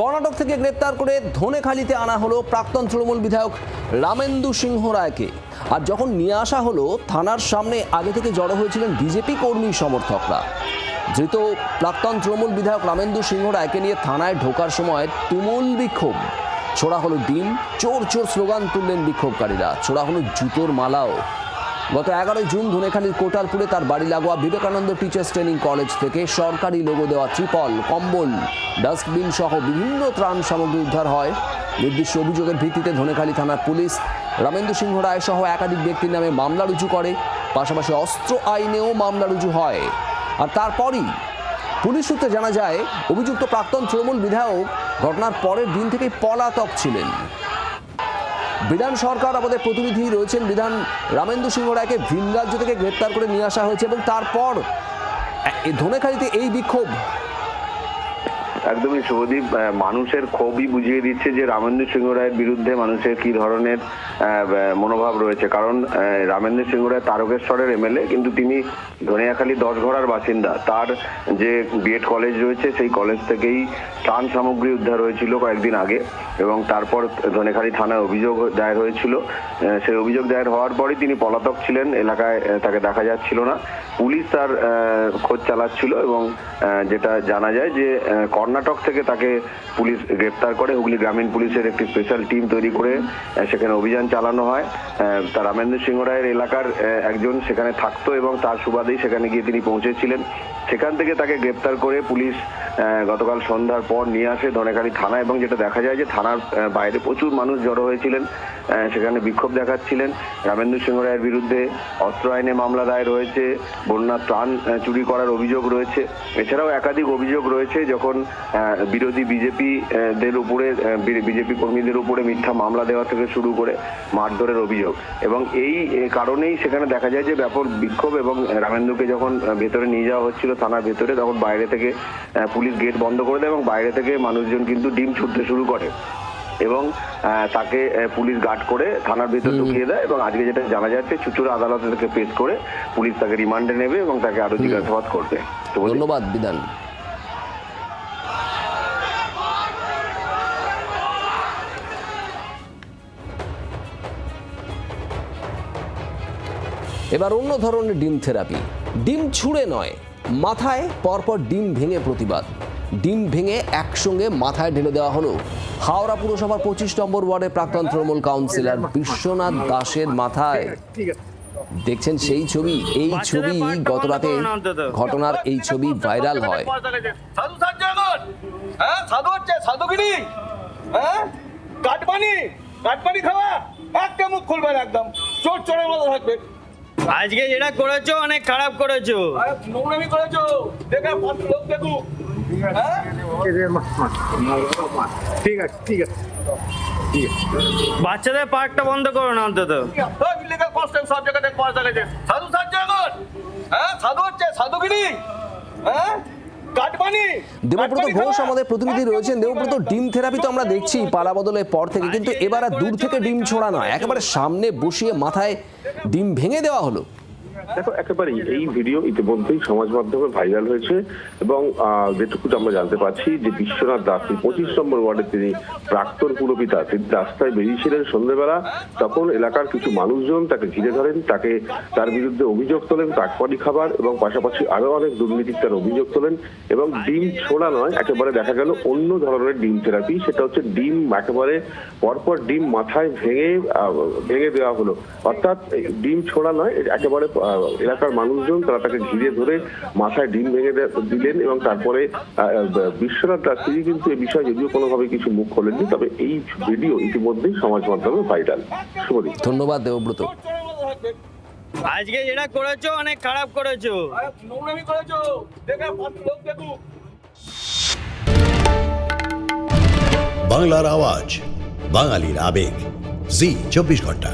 কর্ণাটক থেকে গ্রেপ্তার করে ধনেখালিতে আনা হলো প্রাক্তন তৃণমূল বিধায়ক রামেন্দু সিংহ রায়কে। আর যখন নিয়ে আসা হলো, থানার সামনে আগে থেকে জড়ো হয়েছিলেন বিজেপি কর্মী সমর্থকরা। ধৃত প্রাক্তন তৃণমূল বিধায়ক রামেন্দু সিংহ রায়কে নিয়ে থানায় ঢোকার সময় তুমুল বিক্ষোভ। ছোড়া হলো ডিম, চোর চোর স্লোগান তুললেন বিক্ষোভকারীরা। ছোড়া হলো জুতোর মালাও। গত 11 জুন ধনেখালির কোটালপুরে তার বাড়ি লাগোয়া বিবেকানন্দ টিচার্স ট্রেনিং কলেজ থেকে সরকারি লোগো দেওয়া ত্রিপল, কম্বল, ডাস্টবিন সহ বিভিন্ন ত্রাণ সামগ্রী উদ্ধার হয়। নির্দিষ্ট অভিযোগের ভিত্তিতে ধনেখালি থানার পুলিশ রামেন্দু সিংহ রায় সহ একাধিক ব্যক্তির নামে মামলা রুজু করে। পাশাপাশি অস্ত্র আইনেও মামলা রুজু হয়। আর তারপরই পুলিশ সূত্রে জানা যায়, অভিযুক্ত প্রাক্তন তৃণমূল বিধায়ক ঘটনার পরের দিন থেকেই পলাতক ছিলেন। বিধান সরকার আমাদের প্রতিনিধি রয়েছেন বিধান। রামেন্দু সিংহ রায়কে ভিন রাজ্য থেকে গ্রেপ্তার করে নিয়ে আসা হয়েছে এবং তারপর ধনেখালিতে এই বিক্ষোভ। একদমই শুভদীপ, মানুষের ক্ষোভই বুঝিয়ে দিচ্ছে যে রামেন্দু সিংহ রায়ের বিরুদ্ধে মানুষের কি ধরনের মনোভাব রয়েছে। কারণ রামেন্দু সিংহ রায় তারকেশ্বরের এমএলএ, কিন্তু তিনি ধনিয়াখালী 10 ঘরার বাসিন্দা। তার যে বিএড কলেজ রয়েছে, সেই কলেজ থেকেই ত্রাণ সামগ্রী উদ্ধার হয়েছিল কয়েকদিন আগে, এবং তারপর ধনেখালী থানায় অভিযোগ দায়ের হয়েছিল। সেই অভিযোগ দায়ের হওয়ার পরই তিনি পলাতক ছিলেন, এলাকায় তাকে দেখা যাচ্ছিল না। পুলিশ তার খোঁজ চালাচ্ছিল এবং যেটা জানা যায় যে কর্ণাটক থেকে তাকে পুলিশ গ্রেপ্তার করে। হুগলি গ্রামীণ পুলিশের একটি স্পেশাল টিম তৈরি করে সেখানে অভিযান চালানো হয়। তার রামেন্দু সিংহ রায়ের এলাকার একজন সেখানে থাকতো এবং তার সুবাদেই সেখানে গিয়ে তিনি পৌঁছেছিলেন। সেখান থেকে তাকে গ্রেপ্তার করে পুলিশ গতকাল সন্ধ্যার পর নিয়ে আসে ধনেখালী থানা। এবং যেটা দেখা যায় যে থানার বাইরে প্রচুর মানুষ জড়ো হয়েছিলেন, সেখানে বিক্ষোভ দেখাচ্ছিলেন। রামেন্দু সিংহ রায়ের বিরুদ্ধে অস্ত্র আইনে মামলা দায়ের হয়েছে, বন্যার ত্রাণ চুরি করার অভিযোগ রয়েছে। এছাড়াও একাধিক অভিযোগ রয়েছে যখন বিরোধী বিজেপি কর্মীদের উপরে মিথ্যা মামলা দেওয়া থেকে শুরু করে মারধরের অভিযোগ। এবং এই কারণেই সেখানে দেখা যায় যে ব্যাপক বিক্ষোভ। এবং রামেন্দুকে যখন ভেতরে নিয়ে যাওয়া হচ্ছিল থানার ভেতরে, তখন বাইরে থেকে পুলিশ গেট বন্ধ করে দেয় এবং বাইরে থেকে মানুষজন কিন্তু ডিম ছুটতে শুরু করে এবং তাকে পুলিশ গার্ড করে থানার ভিতর ঢুকিয়ে দেয়। এবং আজকে যেটা জানা যাচ্ছে, চুচুড়া আদালতে তাকে পেশ করে পুলিশ তাকে রিমান্ডে নেবে এবং তাকে আরো জিজ্ঞাসাবাদ করবে। ধন্যবাদ বিধান। এবার অন্য ধরনের ডিম থেরাপি। ডিম ছুঁড়ে নয়, মাথায় পরপর ডিম ভেঙে প্রতিবাদ। ডিম ভেঙে একসঙ্গে মাথায় ঢেলে দেওয়া হলো হাওড়া পুরসভার 25 নম্বর ওয়ার্ডের প্রাক্তন তৃণমূল কাউন্সিলর বিশ্বনাথ দাসের মাথায়। দেখছেন সেই ছবি। এই ছবি গত রাতে ঘটনার এই ছবি ভাইরাল হয়। আজকে যেটা করেছো অনেক খারাপ করেছো, নোংরামি করেছো। দেখে লোক দেখুক। ঠিক আছে ঠিক আছে, বাচ্চাদের পার্কটা বন্ধ করো না অন্তত। সব জায়গাতে পয়সা গেছে। সাধু সাহায্য এখন, সাধু হচ্ছে সাধুগিরি। দেবব্রত ঘোষ আমাদের প্রতিনিধি রয়েছেন। দেবব্রত, ডিম থেরাপি তো আমরা দেখছি পালা বদলের পর থেকে, কিন্তু এবার আর দূর থেকে ডিম ছোড়া নয়, একেবারে সামনে বসিয়ে মাথায় ডিম ভেঙে দেওয়া হলো। দেখো, একেবারেই এই ভিডিও ইতিমধ্যেই সমাজ মাধ্যমে ভাইরাল হয়েছে এবং যেটুকু আমরা জানতে পারছি যে বিশ্বনাথ দাস 25 নম্বর ওয়ার্ডে তিনি প্রাক্তন পুরপিতা। তিনি রাস্তায় বেরিয়েছিলেন সন্ধ্যেবেলা, তখন এলাকার কিছু মানুষজন তাকে ঘিরে ধরেন, তার বিরুদ্ধে অভিযোগ তোলেন কাকপানি খাবার এবং পাশাপাশি আরো অনেক দুর্নীতির তার অভিযোগ তোলেন। এবং ডিম ছোড়া নয়, একেবারে দেখা গেল অন্য ধরনের ডিম থেরাপি। সেটা হচ্ছে ডিম একেবারে পরপর ডিম মাথায় ভেঙে দেওয়া হলো। অর্থাৎ ডিম ছোড়া নয়, একেবারে এলাকার মানুষজন তারা তাকে ঘিরে ধরে মাথায় ডিম ভেঙে দিলেন। এবং তারপরে বিশ্বনাথ দাস তিনি কিন্তু এই বিষয়ে যদিও কোনোভাবে কিছু মুখ খোলেননি, তবে এই ভিডিও ইতিমধ্যেই সমাজ মাধ্যমে ভাইরাল। শুভদীপ, ধন্যবাদ দেবব্রত। আজকে যেটা করেছো অনেক খারাপ করেছো, নোংরামি করেছো। দেখে লোক দেখুক। বাংলার আওয়াজ, বাঙালির আবেগ, জি 24 ঘন্টা।